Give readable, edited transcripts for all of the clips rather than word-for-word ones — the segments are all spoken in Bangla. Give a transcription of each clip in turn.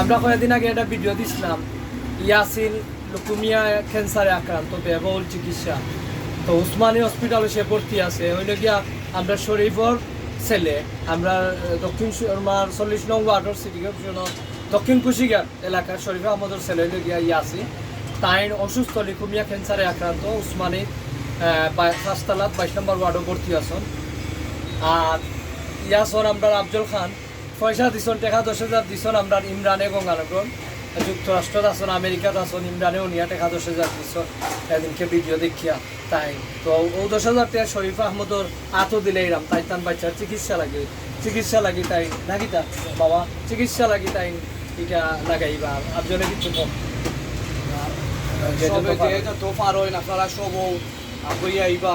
আমরা কয়েকদিন আগে একটা ভিডিও দিছিলাম, ইয়াসিন লুকুমিয়া ক্যান্সারে আক্রান্ত, ব্যয়বহুল চিকিৎসা। তো উসমানী হসপিটালে সে ভর্তি আছে। হইল গিয়া আমরা শরীফর ছেলে, আমরা দক্ষিণ সুরমার 40 নং ওয়ার্ডর সিটি কর্পোরেশনের দক্ষিণ কুশিগার এলাকার শরীফ আহমদের ছেলে হইল গিয়া ইয়াসিন। তাই অসুস্থ, লুকুমিয়া ক্যান্সারে আক্রান্ত, উসমানী 5 তলা 22 নম্বর ওয়ার্ডও ভর্তি আছেন। আর ইয়াসন আমরা আফজল খান পয়সা দিছন, টাকা 10,000 দিছন। আমরা ইমরানে গঙ্গানগর যুক্তরাষ্ট্রত আছেন, আমেরিকাত আছেন, ইমরানেও নিয়ে টাকা 10,000 দিছন এদিনকে ভিডিও দেখিয়া। তাই তো ও 10,000 টাকা শরীফ আহমদর আতো দিলে এরাম তাই তান বাচ্চার চিকিৎসা লাগি তাই নাকি তা বাবা চিকিৎসা লাগি তাই এটা লাগাইবা আফজলে কিছু কম তো পার হয় না, আপনারা সব বইয়া আইবা।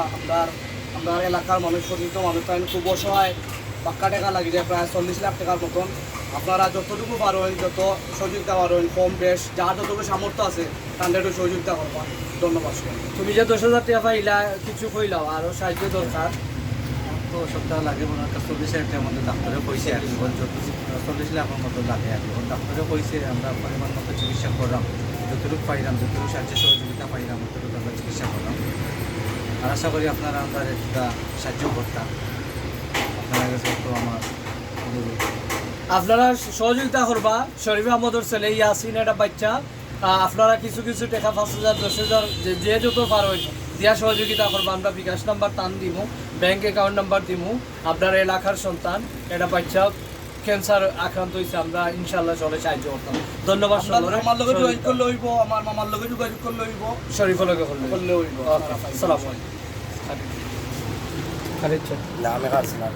আপনার এলাকার মানুষ, সচেত মানুষ তাই খুব অসহায়, পাক্কা টাকা লাগি যায় প্রায় 40 লাখ টাকার মতন। আপনারা যতটুকু পারেন, যত সহযোগিতা পারেন, কম বেশ যার যতটুকু সামর্থ্য আছে তাদের একটু সহযোগিতা করবা। ধন্যবাদ। তুমি যে 10,000 টাকা পাইলা কিছু কইলাও, আরও সাহায্য দরকার। তো সপ্তাহ লাগে ওনার কাছে 40 লাখ টাকার মতো ডাক্তারে কইছে আর কি, 40 লাখের মতো লাগে আর কি। ডাক্তারে কইছে আমরা পরিমাণ মতো চিকিৎসা করলাম, যতটুকু পাইলাম, যতটুকু সাহায্য সহযোগিতা পাইলাম ততটুকু আমরা চিকিৎসা করলাম। আর আশা করি আপনারা আমরা একটা সাহায্য করতাম। আপনারা কাছে তো আমার অনুরোধ, আপনারা সহযোগিতা করবা। শরীফ আহমদর ছেলে ইয়াসিন একটা বাচ্চা, আপনারা কিছু কিছু টাকা 5,000 10,000 যে যত পারেন দিয়া সহযোগিতা করবা। আমরা বিকাশ নাম্বার টান দিমু, ব্যাংক অ্যাকাউন্ট নাম্বার দিমু। আপনার এলাকার সন্তান একটা বাচ্চা ক্যান্সার আক্রান্ত হয়েছে, আমরা ইনশাল্লাহ চলে সাহায্য করতাম। ধন্যবাদ। আমার লগে যোগাযোগ করলে হইব, আমার মামার লগে যোগাযোগ করলে হইব, শরীফের লগে করলে হইব। আসসালামু আলাইকুম। না আমি কাজ না